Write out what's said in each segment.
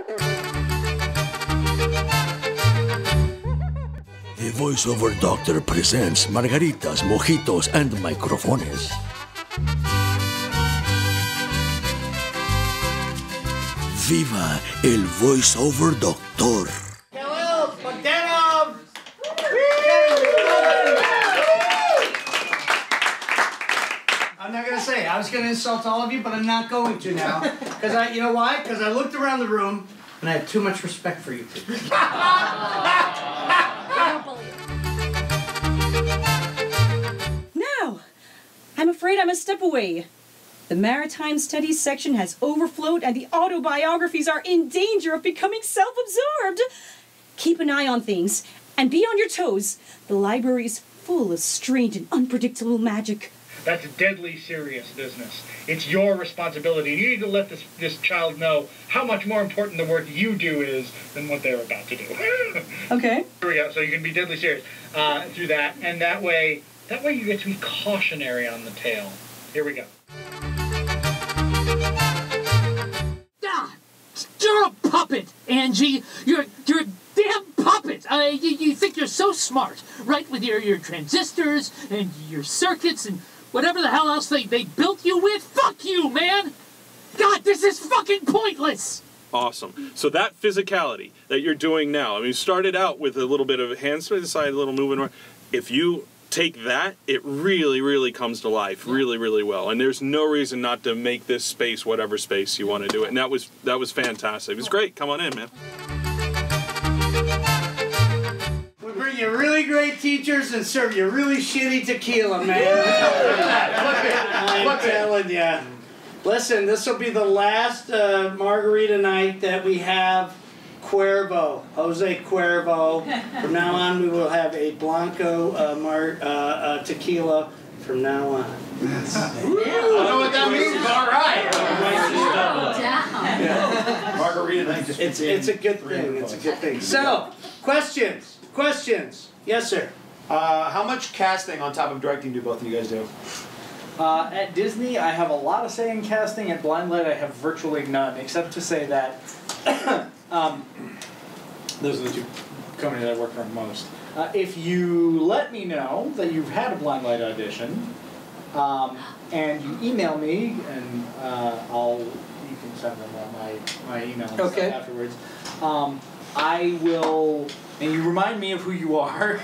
The voiceover doctor presents Margaritas, Mojitos, and Microfones. Viva el voiceover doctor. Kal-El, Bogdanove! I'm not going to say. I was going to insult all of you, but I'm not going to now. Because you know why? Because I looked around the room, and I have too much respect for you two. Now, I'm afraid I'm a step away. The Maritime Studies section has overflowed and the autobiographies are in danger of becoming self-absorbed. Keep an eye on things and be on your toes. The library is full of strange and unpredictable magic. That's deadly serious business. It's your responsibility, and you need to let this child know how much more important the work you do is than what they're about to do. Okay. Here we go. So you can be deadly serious through that, and that way you get to be cautionary on the tale. Here we go. You're a puppet, Angie. You're a damn puppet. You think you're so smart, right? With your transistors and your circuits and whatever the hell else they built you with. Fuck you, man. God, this is fucking pointless. Awesome. So that physicality that you're doing now, I mean, you started out with a little bit of hands to the side, a little movement. If you take that, it really, really comes to life really, really well. And there's no reason not to make this space whatever space you want to do it. And that was fantastic. It was great. Come on in, man. We bring you really great teachers and serve you really shitty tequila, man. I'm telling you. Listen, this will be the last margarita night that we have. Cuervo, Jose Cuervo. From now on, we will have a Blanco tequila from now on. I don't know what that means, but all right. Margarita night. It's a good thing. It's a good thing. So, questions? Yes, sir. How much casting on top of directing do both of you guys do? At Disney, I have a lot of say in casting. At Blindlight, I have virtually none, except to say that those are the two companies I work for most. If you let me know that you've had a Blindlight audition, and you email me, and you can send them my email and stuff afterwards. I will, and you remind me of who you are.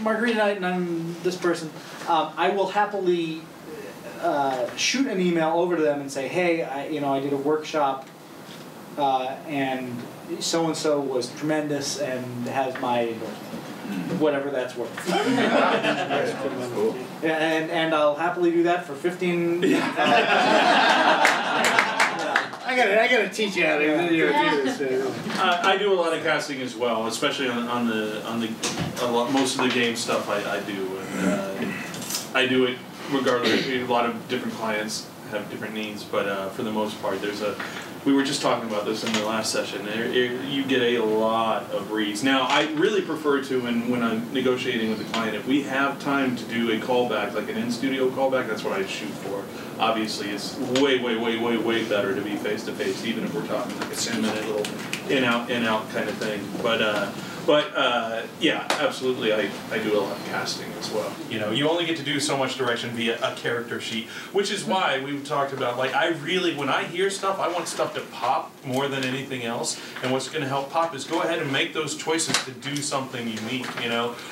Margarita Night, and I'm this person. I will happily shoot an email over to them and say, hey, I did a workshop, and so-and-so was tremendous and has my endorsement, whatever that's worth. And I'll happily do that for 15. I gotta teach you how to do this. I do a lot of casting as well, especially on most of the game stuff. I do, and I do it regardless. A lot of different clients have different needs, but for the most part, we were just talking about this in the last session. You get a lot of reads. Now, I really prefer to, when I'm negotiating with the client, if we have time to do a callback, like an in-studio callback, that's what I shoot for. Obviously, it's way better to be face-to-face, even if we're talking like a 10-minute little in-out kind of thing. But yeah, absolutely, I do a lot of casting as well. You only get to do so much direction via a character sheet, which is why we talked about, like, when I hear stuff, I want stuff to pop more than anything else, and what's going to help pop is go ahead and make those choices to do something unique,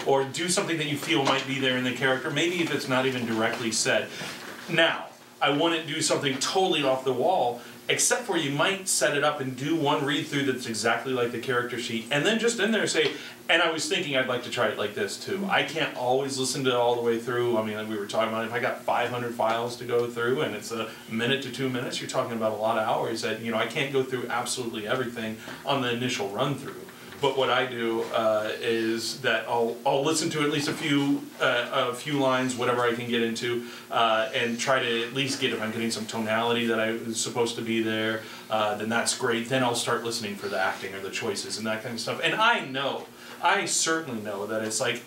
or do something that you feel might be there in the character, maybe if it's not even directly said. Now, I want to do something totally off the wall, except for you might set it up and do one read-through that's exactly like the character sheet, and then just in there say, and I was thinking I'd like to try it like this too. I can't always listen to it all the way through. I mean, like we were talking about, if I got 500 files to go through and it's a minute to 2 minutes, you're talking about a lot of hours that, I can't go through absolutely everything on the initial run-through. But what I do is that I'll listen to at least a few lines, whatever I can get into, and try to at least get, if I'm getting some tonality that I was supposed to be there, then that's great. Then I'll start listening for the acting or the choices and that kind of stuff. And I certainly know that it's like,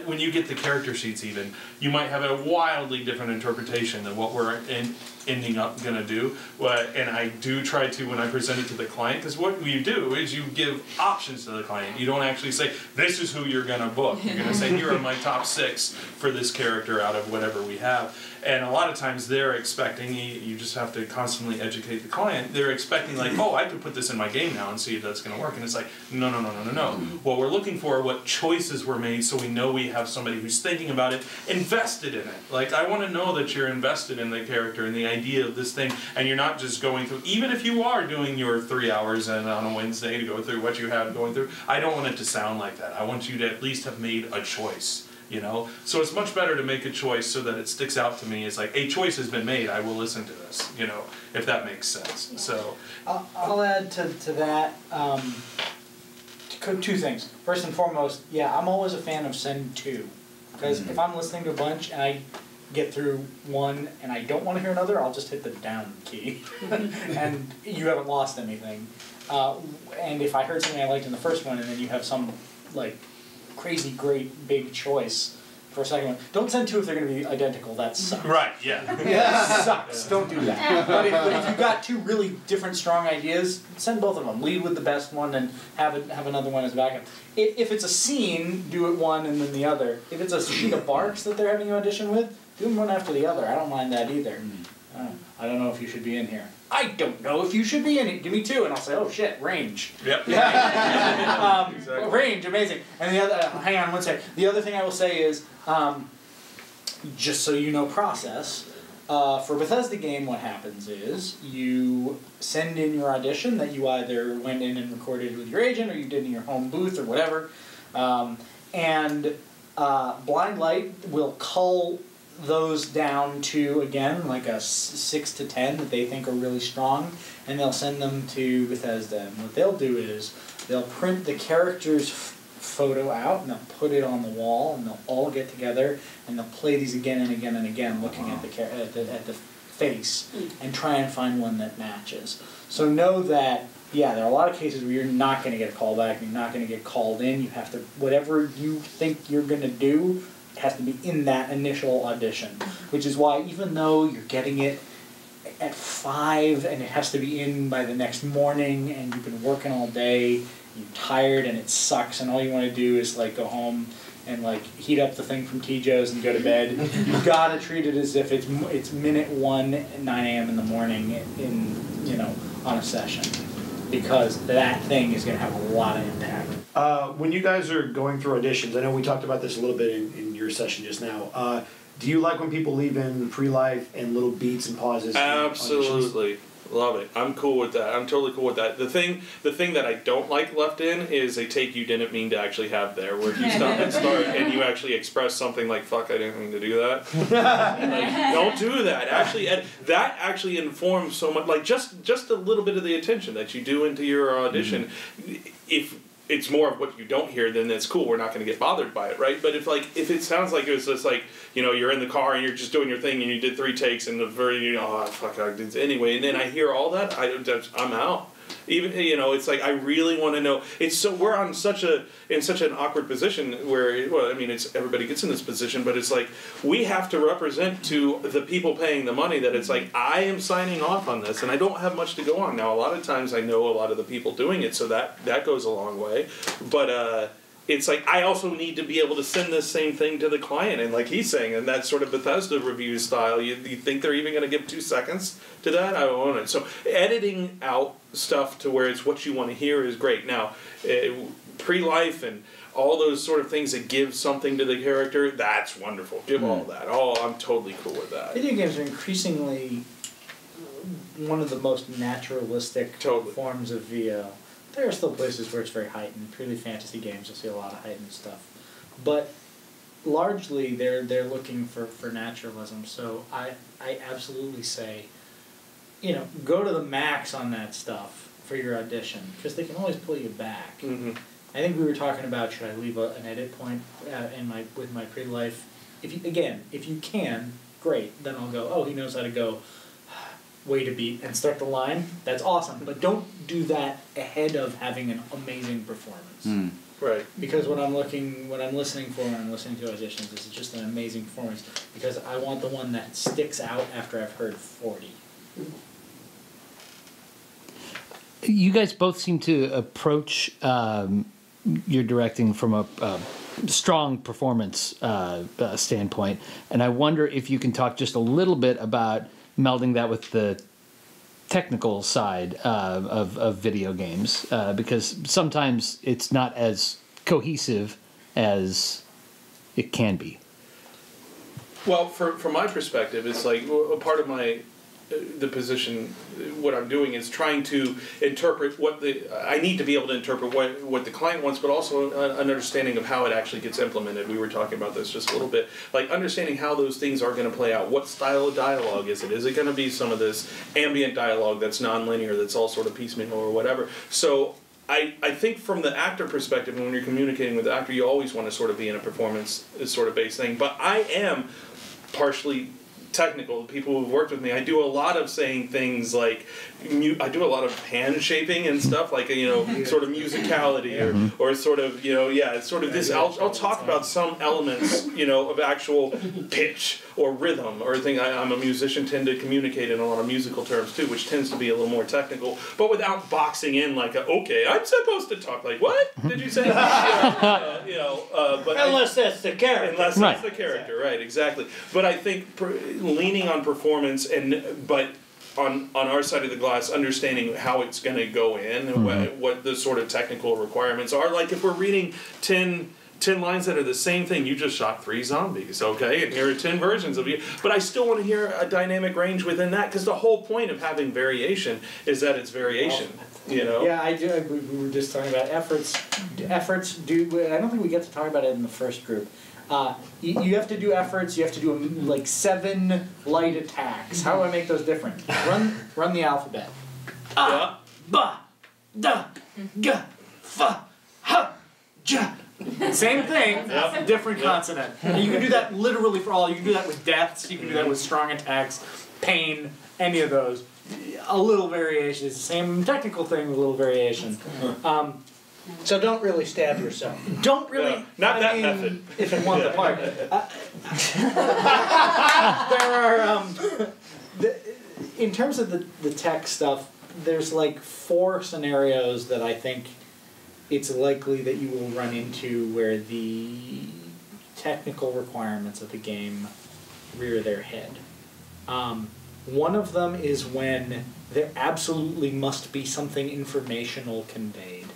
when you get the character sheets even, you might have a wildly different interpretation than what we're ending up going to do. And I do try to, when I present it to the client, because what you do is you give options to the client. You don't actually say, this is who you're going to book. You're going to say, here are my top 6 for this character out of whatever we have. And a lot of times they're expecting, you just have to constantly educate the client, they're expecting like, oh, I could put this in my game now and see if that's going to work. And it's like, no. What we're looking for are what choices were made so we know we have somebody who's thinking about it, invested in it. Like, I want to know that you're invested in the character and the idea of this thing, and you're not just going through, even if you are doing your 3 hours and on a Wednesday to go through what you have going through, I don't want it to sound like that. I want you to at least have made a choice. You know, so it's much better to make a choice so that it sticks out to me. It's like, a choice has been made. I will listen to this. You know, if that makes sense. So I'll add to that 2 things. First and foremost, yeah, I'm always a fan of send 2, because if I'm listening to a bunch and I get through one and I don't want to hear another, I'll just hit the down key, and you haven't lost anything. And if I heard something I liked in the first one, and then you have some like crazy great big choice for a second one. Don't send 2 if they're going to be identical. That sucks. Right, yeah. That sucks. Don't do that. But if you've got 2 really different strong ideas, send both of them. Lead with the best one and have another one as backup. If it's a scene, do it one and then the other. If it's a sheet of barks that they're having you audition with, do them one after the other. I don't mind that either. I don't know if you should be in here. I don't know if you should be in it. Give me 2, and I'll say, oh shit, range. Yep. Exactly. Range, amazing. And the other, hang on one second. The other thing I will say is, just so you know process, for Bethesda game what happens is, you send in your audition that you either went in and recorded with your agent, or you did in your home booth, or whatever, and Blind Light will cull those down to, again, like a 6 to 10 that they think are really strong, and they'll send them to Bethesda. And what they'll do is they'll print the character's photo out, and they'll put it on the wall, and they'll all get together, and they'll play these again and again and again, looking at the face, and try and find one that matches. So know that, yeah, there are a lot of cases where you're not going to get a call back, you're not going to get called in, you have to, whatever you think you're going to do, has to be in that initial audition, which is why even though you're getting it at 5 and it has to be in by the next morning and you've been working all day, you're tired and it sucks and all you want to do is like go home and like heat up the thing from T-Joe's and go to bed, you've got to treat it as if it's minute 1 at 9 a.m. in the morning on a session, because that thing is going to have a lot of impact. When you guys are going through auditions, I know we talked about this a little bit in your session just now. Do you like when people leave in pre-life and little beats and pauses? Absolutely. Love it. I'm cool with that. I'm totally cool with that. The thing that I don't like left in is a take you didn't mean to actually have there, where if you stop and start and you actually express something like, fuck, I didn't mean to do that. Like, don't do that. Actually, that actually informs so much, like just a little bit of the attention that you do into your audition. If it's more of what you don't hear, then that's cool. We're not going to get bothered by it, right? But if it sounds like it was just like, you're in the car and you're just doing your thing and you did 3 takes and the very, fuck, I did anyway, and then I hear all that, I'm out. Even, it's like, I really want to know. It's so, we're in such an awkward position where, well, I mean, it's, everybody gets in this position, but it's like, we have to represent to the people paying the money that it's like, I am signing off on this, and I don't have much to go on. Now, a lot of times I know a lot of the people doing it, so that goes a long way. But, it's like, I also need to be able to send this same thing to the client, and like he's saying, and that sort of Bethesda review style, you think they're even going to give 2 seconds to that? I don't want it. So editing out stuff to where it's what you want to hear is great. Now, pre-life and all those sort of things that give something to the character, that's wonderful. Give all that. I'm totally cool with that. Video games are increasingly one of the most naturalistic forms of VO. There are still places where it's very heightened. Purely fantasy games, you'll see a lot of heightened stuff. But largely, they're looking for naturalism. So I absolutely say, go to the max on that stuff for your audition, because they can always pull you back. Mm-hmm. I think we were talking about, should I leave an edit point with my pre-life? If you can, great. Then I'll go, oh, he knows how to go. Wait a beat and start the line. That's awesome, but don't do that ahead of having an amazing performance. Right. Because what I'm listening for when I'm listening to auditions is just an amazing performance. Because I want the one that sticks out after I've heard 40. You guys both seem to approach your directing from a strong performance standpoint, and I wonder if you can talk just a little bit about melding that with the technical side of video games, because sometimes it's not as cohesive as it can be. Well, from my perspective, it's like a part of the position, what I'm doing is trying to interpret I need to be able to interpret what the client wants, but also an understanding of how it actually gets implemented. We were talking about this just a little bit, like understanding how those things are going to play out. What style of dialogue is it? Is it going to be some of this ambient dialogue that's non-linear, that's all sort of piecemeal or whatever? So I think from the actor perspective, when you're communicating with the actor, you always want to sort of be in a performance sort of based thing. But I am partially technical. The people who've worked with me, I do a lot of saying things like, I do a lot of hand shaping and stuff, like, sort of musicality or sort of, it's sort of this, I'll talk about some elements, of actual pitch or rhythm or thing. I'm a musician, tend to communicate in a lot of musical terms too, which tends to be a little more technical, but without boxing in like, okay, I'm supposed to talk like, what did you say? But Unless that's the character. Unless that's the character, right, exactly. But I think leaning on performance but on our side of the glass, understanding how it's going to go in and what the sort of technical requirements are. Like if we're reading 10 lines that are the same thing, you just shot 3 zombies, okay? And here are 10 versions of you. But I still want to hear a dynamic range within that, because the whole point of having variation is that it's variation, Yeah, I do. We were just talking about efforts. Efforts do. I don't think we get to talk about it in the first group. You have to do efforts. You have to do like 7 light attacks. How do I make those different? Run the alphabet. Yeah. Ba, da, ga, fa, ha, ja. Same thing, different consonant. And you can do that literally for all. You can do that with deaths. You can do that with strong attacks, pain, any of those. A little variation. It's the same technical thing with a little variation. So don't really stab yourself. Don't really. Not that method. If you want the part. There are, in terms of the tech stuff, there's like 4 scenarios that I think it's likely that you will run into where the technical requirements of the game rear their head. One of them is when there absolutely must be something informational conveyed.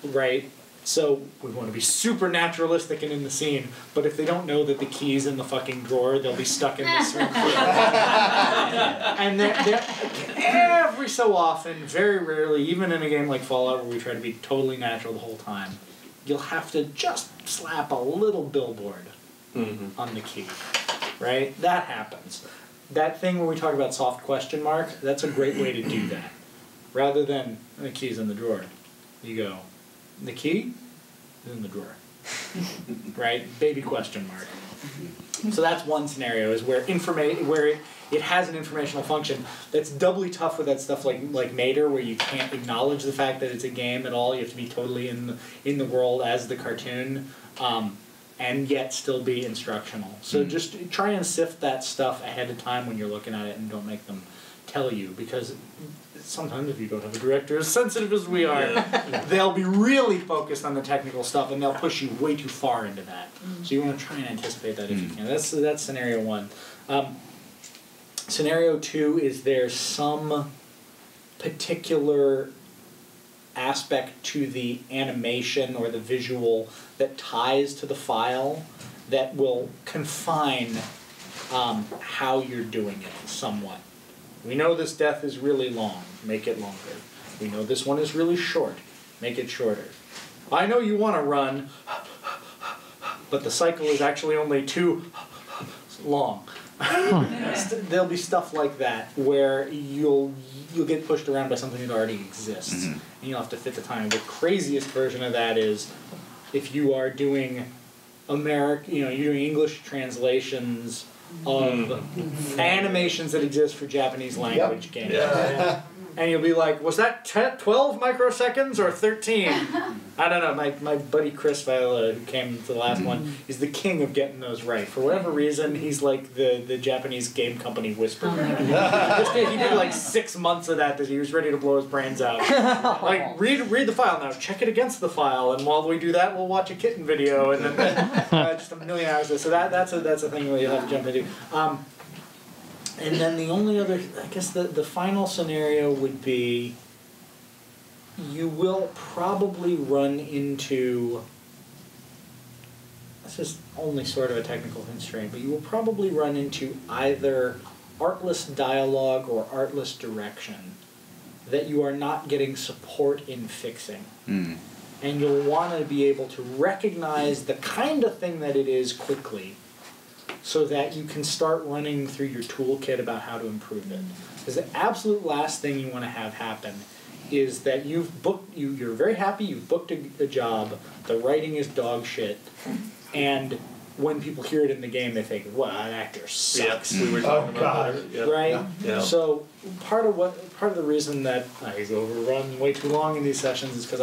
Right? So we want to be super naturalistic and in the scene, but if they don't know that the key's in the fucking drawer, they'll be stuck in this room. And they're every so often, very rarely, even in a game like Fallout where we try to be totally natural the whole time, you'll have to just slap a little billboard on the key. Right? That happens. That thing where we talk about soft question mark, that's a great way to do that. Rather than, the key's in the drawer. You go, the key is in the drawer. Right? Baby question mark. So that's one scenario, is where it has an informational function. That's doubly tough with that stuff like Mater, where you can't acknowledge the fact that it's a game at all. You have to be totally in the world as the cartoon, and yet still be instructional. So just try and sift that stuff ahead of time when you're looking at it, and don't make them tell you, because sometimes if you don't have a director as sensitive as we are, they'll be really focused on the technical stuff, and they'll push you way too far into that. So you want to try and anticipate that if you can. That's scenario 1. Scenario 2 is there's some particular aspect to the animation or the visual that ties to the file that will confine how you're doing it somewhat. We know this death is really long, make it longer. We know this one is really short, make it shorter. I know you want to run, but the cycle is actually only 2 long. There'll be stuff like that where you'll get pushed around by something that already exists, and you'll have to fit the time. The craziest version of that is if you are doing you're doing English translations of animations that exist for Japanese language games. and you'll be like, was that 12 microseconds or 13? I don't know. My buddy Chris Viola, who came to the last one, is the king of getting those right. For whatever reason, he's like the Japanese game company whisperer. He did like 6 months of that he was ready to blow his brains out. Like, read the file now, check it against the file, and while we do that, we'll watch a kitten video, and then just a million hours of this. So that's a thing that you'll have to jump into. And then the only other, I guess the final scenario would be, you will probably run into, this is only sort of a technical constraint, but you will probably run into either artless dialogue or artless direction that you are not getting support in fixing. And you'll want to be able to recognize the kind of thing that it is quickly, so that you can start running through your toolkit about how to improve it. Because the absolute last thing you want to have happen is that you're very happy, you've booked a job, the writing is dog shit, and when people hear it in the game, they think, "Well, that actor sucks." Yeah, we were talking about that. Yeah. Right? Yeah. So part of the reason that I overrun way too long in these sessions is because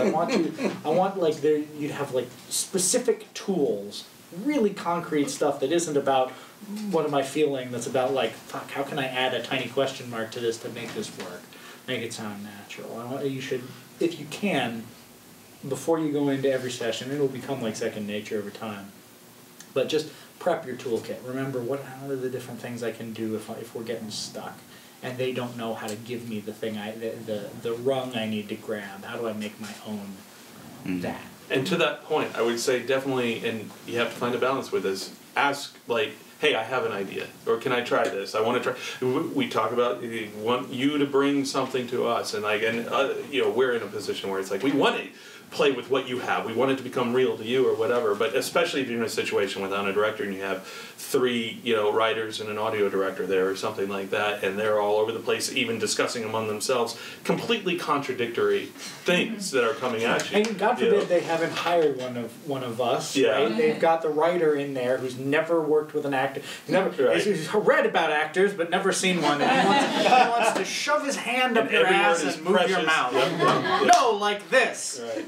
you'd have like specific tools, really concrete stuff that isn't about what am I feeling, that's about like, fuck, how can I add a tiny question mark to this to make this work, make it sound natural. You should, if you can, before you go into every session, it'll become like second nature over time, but just prep your toolkit. Remember, how are the different things I can do if we're getting stuck and they don't know how to give me the thing, the rung I need to grab. How do I make my own that? And to that point, I would say definitely, and you have to find a balance with this, ask, like, hey, I have an idea, or can I try this? I want to try. We talk about, we want you to bring something to us, and we're in a position where it's like, we want to play with what you have. We want it to become real to you or whatever, but especially if you're in a situation without a director and you have 3, writers and an audio director there or something like that, and they're all over the place, even discussing among themselves completely contradictory things that are coming at you. And God forbid they haven't hired one of us, right? They've got the writer in there who's never worked with an actor, he's read about actors but never seen one, and he wants to shove his hand up your ass and move your mouth. No, like this. Right.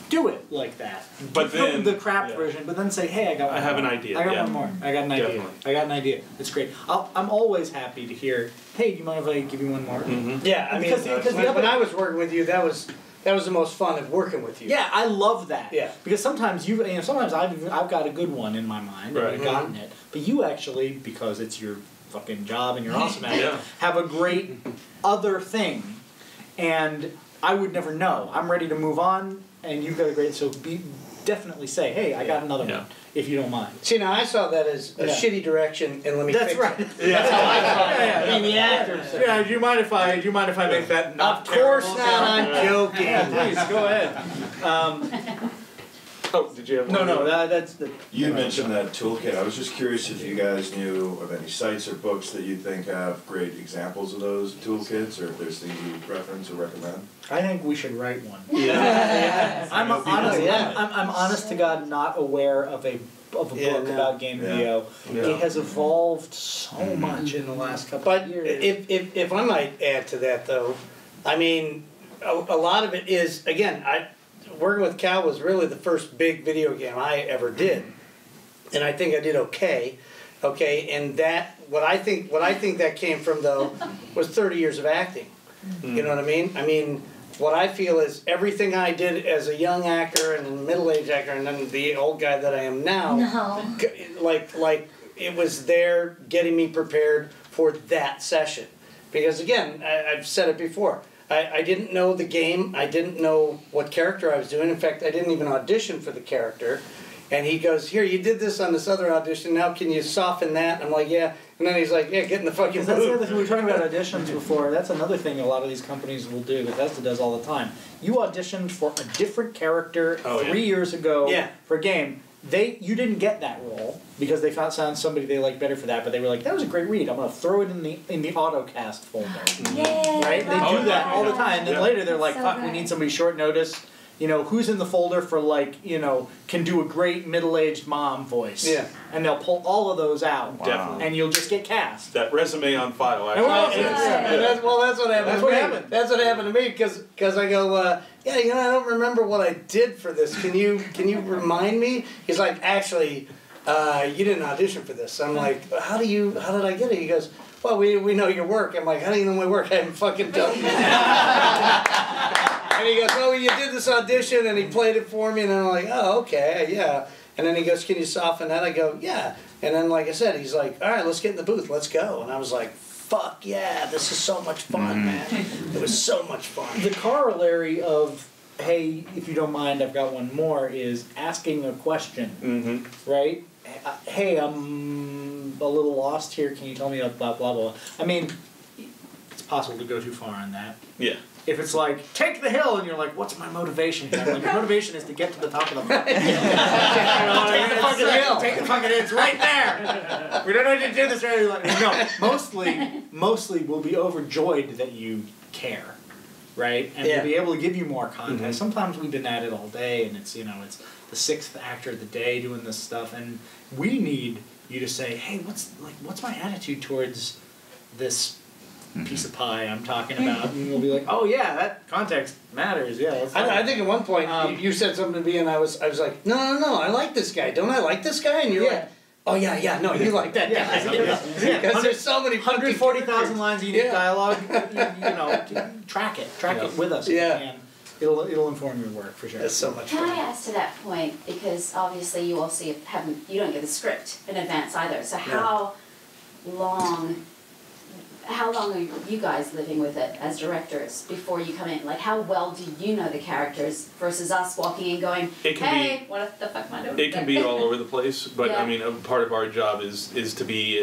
Do it like that. But then the crap version, but then say, hey, I have an idea. I got one more. I got an idea. Definitely. I got an idea. It's great. I'm always happy to hear, hey, do you mind if I give you one more? Yeah, I mean, because when I was working with you, that was the most fun of working with you. Yeah, I love that. Yeah. Because sometimes sometimes I've got a good one in my mind, and I've gotten it. But you actually, because it's your fucking job and you're awesome at it, have a great other thing. And I would never know. I'm ready to move on, and you've got a great, so definitely say, hey, I got another one, if you don't mind. See, now I saw that as a shitty direction, and let me fix right. it. That's how I saw it. I mean, the actors. Yeah, do you mind if I make that not Of course not, I'm joking. Please, go ahead. Did you have No, that's the... You mentioned that toolkit. I was just curious if you guys knew of any sites or books that you think have great examples of those toolkits, or if there's things you reference or recommend. I think we should write one. Yeah. I'm honest to God not aware of a book about game video. It has evolved so much in the last couple of years. If I might add to that, though, I mean, a lot of it is, again, working with Cal was really the first big video game I ever did, and I think I did okay, and that what I think that came from, though, was 30 years of acting. You know what I mean? I mean, what I feel is everything I did as a young actor and a middle-aged actor, and then the old guy that I am now, like it was there getting me prepared for that session, because again, I've said it before. I didn't know the game. I didn't know what character I was doing. In fact, I didn't even audition for the character. And he goes, here, you did this on this other audition. Now can you soften that? I'm like, yeah. And then he's like, yeah, get in the fucking That's the booth. other thing. We were talking about auditions before. That's another thing a lot of these companies will do. Bethesda does all the time. You auditioned for a different character 3 years ago for a game. You didn't get that role because they found somebody they liked better for that, but they were like, that was a great read. I'm going to throw it in the autocast folder. Yeah, right? They do that all the time. And then later they're like, fuck, we need somebody short notice. who's in the folder for can do a great middle-aged mom voice. Yeah. And they'll pull all of those out. Definitely. And you'll just get cast. That resume on file. And that's what happened. That's what happened to me because I go, I don't remember what I did for this. Can you remind me? He's like, actually, you didn't audition for this. I'm like, how did I get it? He goes, well, we know your work. I'm like, how do you know my work? I haven't fucking done it. And he goes, oh, you did this audition, and he played it for me, and I'm like, oh, okay, yeah. And then he goes, can you soften that? I go, yeah. And then, like I said, he's like, all right, let's get in the booth, let's go. And I was like, fuck yeah, this is so much fun, man. It was so much fun. The corollary of, hey, if you don't mind, I've got one more, is asking a question, right? Hey, I'm a little lost here. Can you tell me about blah, blah, blah? I mean, it's possible to go too far on that. Yeah. If it's like, take the hill, and you're like, what's my motivation here? Like, your motivation is to get to the top of the mountain. Take the fucking hill. Take the fucking hill. It's right there. We don't need to do this right. Like, no, mostly we'll be overjoyed that you care, right? And we'll be able to give you more content. Sometimes we've been at it all day, and it's it's the 6th actor of the day doing this stuff, and we need you to say, hey, what's my attitude towards this piece of pie I'm talking about? And we'll be like, oh yeah, that context matters. Yeah. I think at one point you said something to me, and I was like, no, I like this guy. Don't I like this guy? And you're like, oh yeah, no, you like that guy. Because there's so many 140,000 lines of unique dialogue. Track it with us. Yeah. It'll inform your work for sure. That's so much fun. Can I ask to that point, because obviously you also you don't get the script in advance either. So how long are you guys living with it as directors before you come in? Like, how well do you know the characters versus us walking in going, hey, what the fuck am I doing? It can be all over the place, but I mean, part of our job is to be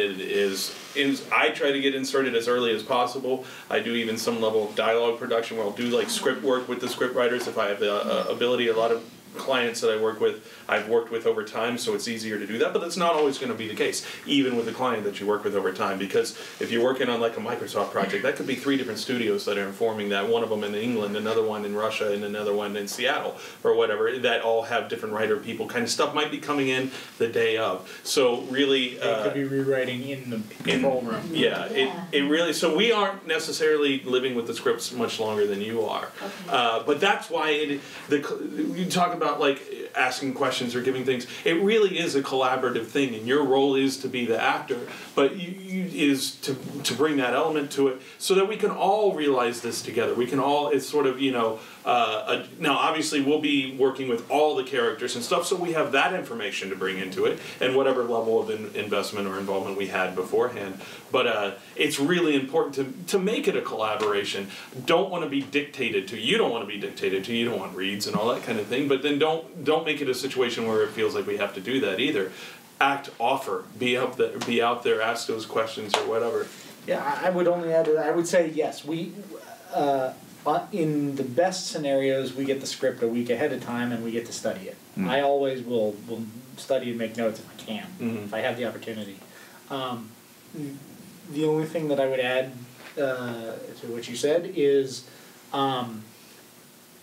I try to get inserted as early as possible. I do even some level of dialogue production where I'll do like script work with the script writers if I have the ability. A lot of clients that I work with, I've worked with over time, so it's easier to do that, but that's not always going to be the case, even with a client that you work with over time, because if you're working on like a Microsoft project, that could be 3 different studios that are informing that, one of them in England, another one in Russia, and another one in Seattle, or whatever, that all have different writer people, kind of stuff might be coming in the day of. So really... They could be rewriting in the control room. Yeah, it really... So we aren't necessarily living with the scripts much longer than you are. Okay. But that's why you talk about like asking questions or giving things. It really is a collaborative thing, and your role is to be the actor, but is to bring that element to it so that we can all realize this together. We can all, it's sort of, now obviously we'll be working with all the characters and stuff, so we have that information to bring into it, and whatever level of investment or involvement we had beforehand. But it's really important to make it a collaboration. Don't want to be dictated to. You don't want to be dictated to. You don't want reads and all that kind of thing. But then don't make it a situation where it feels like we have to do that either. Act, offer, be out there, ask those questions or whatever. Yeah, I would only add to that. I would say yes. We, in the best scenarios, we get the script a week ahead of time and we get to study it. I always will study and make notes if I can, if I have the opportunity. The only thing that I would add to what you said is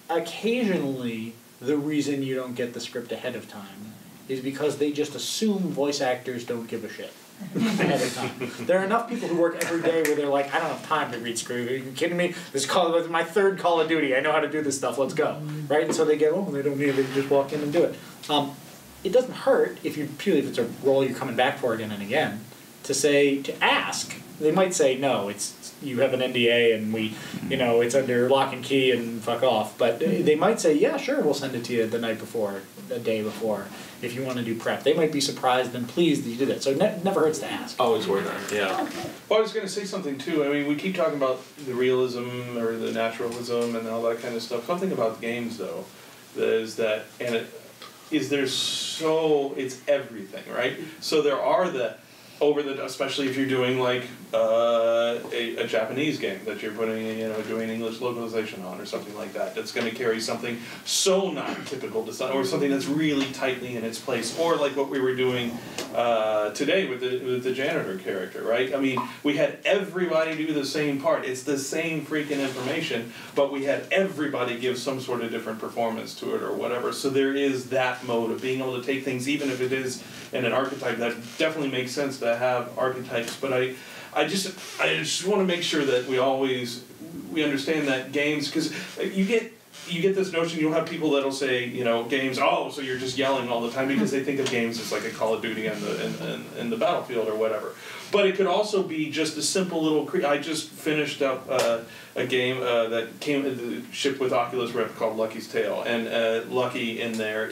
occasionally the reason you don't get the script ahead of time is because they just assume voice actors don't give a shit ahead of time. There are enough people who work every day where they're like, I don't have time to read script. Are you kidding me? This is my 3rd Call of Duty. I know how to do this stuff. Let's go. Right? And so they get, they don't need it. They just walk in and do it. It doesn't hurt particularly if it's a role you're coming back for again and again, to ask. They might say, no, you have an NDA and it's under lock and key and fuck off. But they might say, yeah, sure, we'll send it to you the night before, the day before, if you want to do prep. They might be surprised and pleased that you did that. So it never hurts to ask. Always worth it, yeah. Well, I was going to say something too. I mean, we keep talking about the realism or the naturalism and all that kind of stuff. Something about games, though, is that, it's everything, right? So there are the especially if you're doing like a Japanese game that you're putting, doing English localization on or something like that. That's going to carry something so not typical to or something that's really tightly in its place. Or like what we were doing today with the janitor character, right? I mean, we had everybody do the same part. It's the same freaking information, but we had everybody give some sort of different performance to it or whatever. So there is that mode of being able to take things, even if it is in an archetype, that definitely makes sense to have archetypes. But I just want to make sure that we understand that games, because you get this notion, you'll have people that'll say, games, oh, so you're just yelling all the time, because they think of games as like a Call of Duty in the battlefield or whatever. But it could also be just a simple little. I just finished up a game that shipped with Oculus Rift called Lucky's Tale, and Lucky in there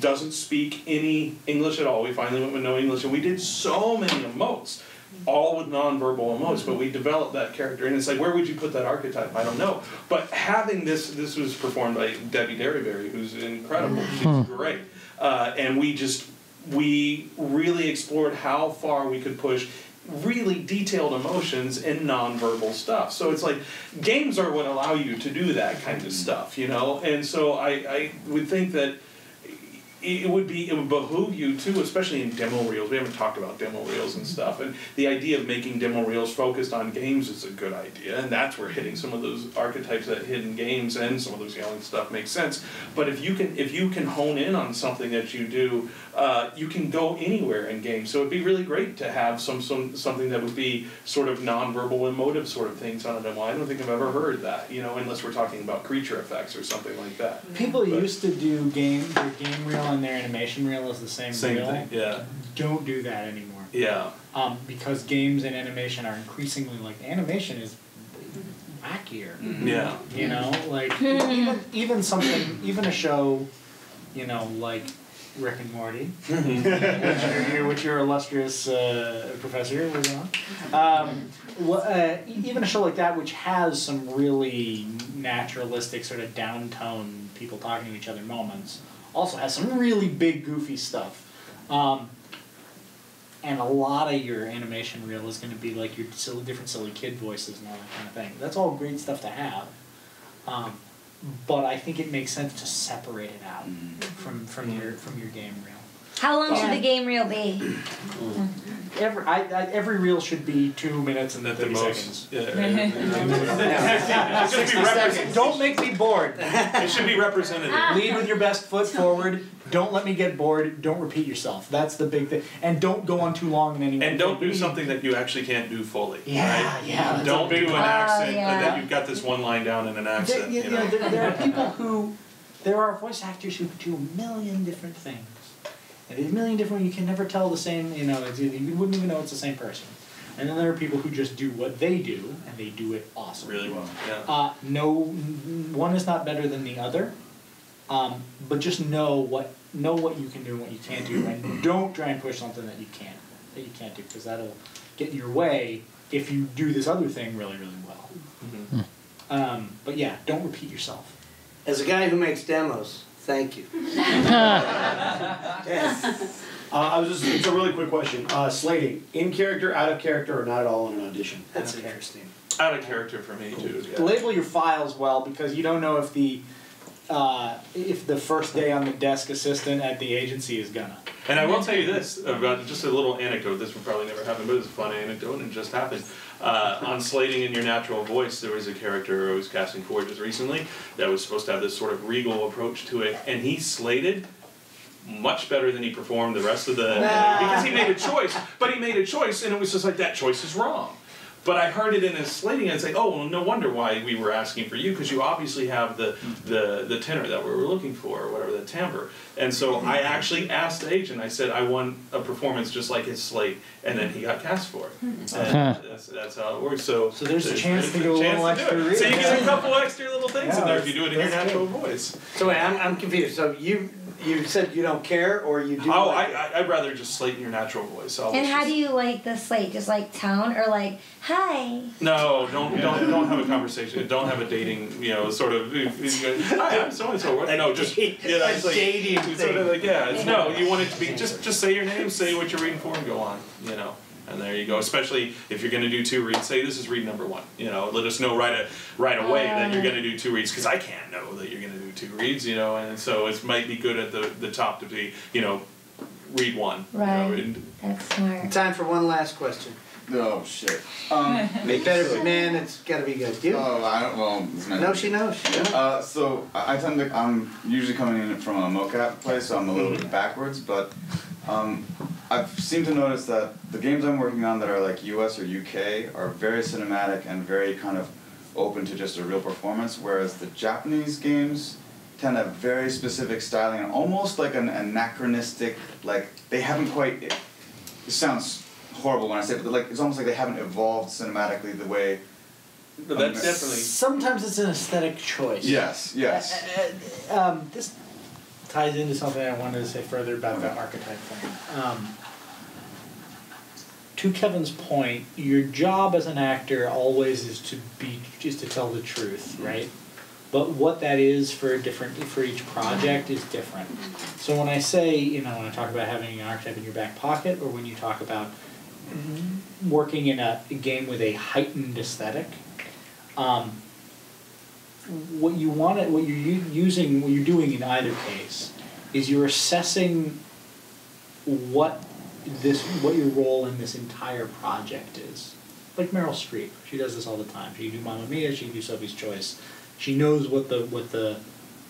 doesn't speak any English at all. We finally went with no English, and we did so many emotes, all with nonverbal emotes, but we developed that character, and it's like, where would you put that archetype? I don't know. But having this was performed by Debbie Derryberry, who's incredible. She's great, and we really explored how far we could push really detailed emotions in nonverbal stuff. So it's like, games are what allow you to do that kind of stuff, And so I would think that it would behoove you too, especially in demo reels. We haven't talked about demo reels and stuff, and the idea of making demo reels focused on games is a good idea, and that's where hitting some of those archetypes that hit in games and some of those yelling stuff makes sense. But if you can hone in on something that you do, you can go anywhere in games. So it'd be really great to have something that would be sort of nonverbal, emotive sort of things on it. Well, I don't think I've ever heard that, unless we're talking about creature effects or something like that. People used to do their game reel and their animation reel is the same reel. Thing, yeah. Don't do that anymore. Yeah. Because games and animation are increasingly animation is wackier. Yeah. Even a show, like Rick and Morty, which your illustrious professor was on. Even a show like that, which has some really naturalistic sort of downtone, people talking to each other moments, also has some really big goofy stuff. And a lot of your animation reel is going to be like your different silly kid voices and all that kind of thing. That's all great stuff to have. But I think it makes sense to separate it out from your game reel. How long should the game reel be? Every reel should be 2 minutes and 30 seconds. It should be representative. Don't make me bored. It should be representative. Lead with your best foot forward. Don't let me get bored. Don't repeat yourself. That's the big thing. And don't go on too long in any way. And don't do something that you actually can't do fully. Yeah, right? yeah. Don't do an accent yeah. that you've got this one line down in an accent. There are people who, there are voice actors who do a million different things. And a million different, you can never tell the same, you wouldn't even know it's the same person. And then there are people who just do what they do, and they do it awesome. Really well, yeah. No, one is not better than the other, but just know what you can do and what you can't do, and don't try and push something that you can't do, because that'll get in your way if you do this other thing really, really well. Mm-hmm. But yeah, don't repeat yourself. As a guy who makes demos, thank you. Yes. It's a really quick question. Slating, in character, out of character, or not at all in an audition? That's interesting. Out of character for me too. Yeah. Label your files well, because you don't know if the first day on the desk assistant at the agency is gonna. And I will tell you this about just a little anecdote. This would probably never happen, but it's a fun anecdote, and it just happened. On Slating in Your Natural Voice, there was a character I was casting for just recently that was supposed to have this sort of regal approach to it, and he slated much better than he performed the rest of the... because he made a choice, and it was just like, that choice is wrong. But I heard it in his slating, and it's like, oh, well, no wonder why we were asking for you, because you obviously have the tenor that we were looking for, or whatever, the timbre. And so I actually asked the agent, I said, I want a performance just like his slate, and then he got cast for it. And that's how it works. So there's a chance to go a little extra real. So you get a couple extra little things in there if you do it in your natural voice. So wait, I'm confused. So you said you don't care, or you do? Oh, I'd rather just slate in your natural voice. And how do you like the slate? Just like tone, or like, hi? No, don't have a conversation. Don't have a dating, sort of. Hi, I'm so and so. No, just it's like, dating. Sort of like, no. You want it to be just say your name, say what you're reading for, and go on. And there you go. Especially if you're going to do 2 reads, say this is read number 1. You know, let us know right away that you're going to do 2 reads, because I can't know that you're going to do 2 reads. You know, and so it might be good at the top to be, you know, read 1. Right. You know, and That's smart. Time for one last question. Oh shit. It better be, man. It's got to be good. You? Oh, I don't. Well, it's not. No, she knows. So I tend to. I'm usually coming in from a mocap place, so I'm a little bit backwards. But I've seemed to notice that the games I'm working on that are like US or UK are very cinematic and very kind of open to just a real performance, whereas the Japanese games tend to have very specific styling and almost like an anachronistic. Like they haven't quite. It sounds horrible when I say it, but like it's almost like they haven't evolved cinematically the way. But that's definitely. Sometimes it's an aesthetic choice. Yes. Yes. This ties into something I wanted to say further about the archetype thing. To Kevin's point, your job as an actor always is to tell the truth, right? But what that is for each project is different. So when I say, you know, when I talk about having an archetype in your back pocket, or when you talk about working in a game with a heightened aesthetic, what you're doing in either case is you're assessing what your role in this entire project is. Like Meryl Streep, she does this all the time. She can do Mamma Mia, she can do Sophie's Choice. She knows what the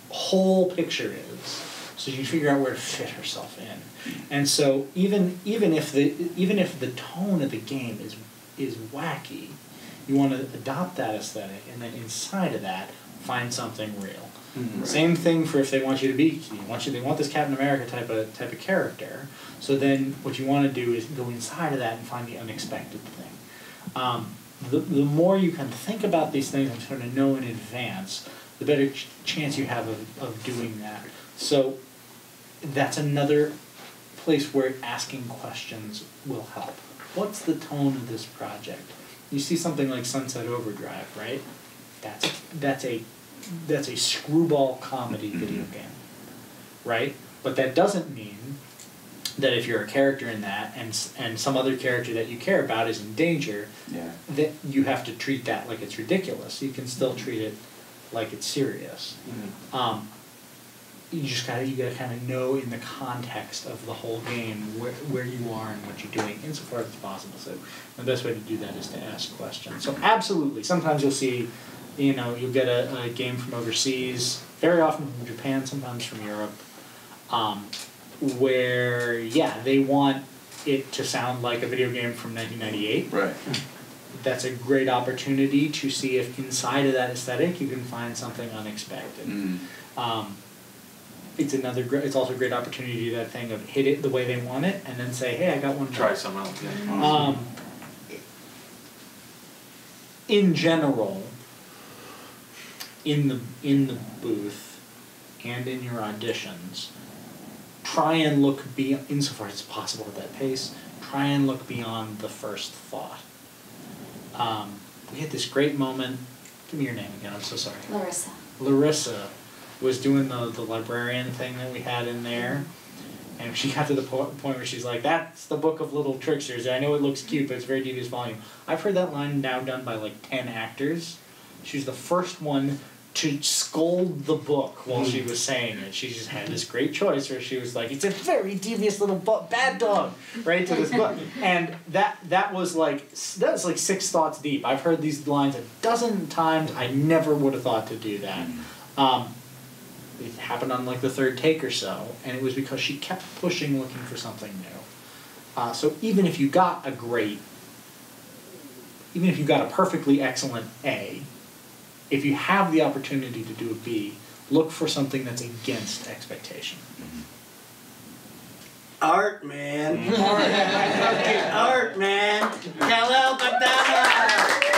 whole picture is, so she can figure out where to fit herself in. And so even if the tone of the game is wacky, you want to adopt that aesthetic, and then inside of that find something real. Mm-hmm. Same thing for if they want you to be. They want this Captain America type of character. So then what you want to do is go inside of that and find the unexpected thing. The more you can think about these things and sort of know in advance, the better chance you have of doing that. So that's another place where asking questions will help. What's the tone of this project? You see something like Sunset Overdrive, right? That's a screwball comedy video game, right? But that doesn't mean that if you're a character in that and some other character that you care about is in danger, that you have to treat that like it's ridiculous. You can still treat it like it's serious. Mm-hmm. You gotta kind of know in the context of the whole game where you are and what you're doing insofar as it's possible. So the best way to do that is to ask questions. So absolutely, sometimes you'll see, you know, you'll get a game from overseas, very often from Japan, sometimes from Europe, where they want it to sound like a video game from 1998. Right. That's a great opportunity to see if inside of that aesthetic you can find something unexpected. Mm. It's also a great opportunity to do that thing of hit it the way they want it and then say, hey, I got one. Try something else. Yeah. In general, in the booth and in your auditions, try and look insofar as it's possible at that pace, try and look beyond the first thought. We had this great moment. Give me your name again, I'm so sorry. Larissa. Larissa was doing the librarian thing that we had in there, and she got to the point where she's like, that's the Book of Little Tricksters. I know it looks cute, but it's very devious volume. I've heard that line now done by like 10 actors. She was the first one to scold the book while she was saying it. She just had this great choice where she was like, it's a very devious little bad dog, right, to this book. And that was like 6 thoughts deep. I've heard these lines a dozen times. I never would have thought to do that. It happened on like the 3rd take or so, and it was because she kept pushing, looking for something new. So even if you got a perfectly excellent A, if you have the opportunity to do a B, look for something that's against expectation. Art, man. Art, man. Kal-El, Bogdanove.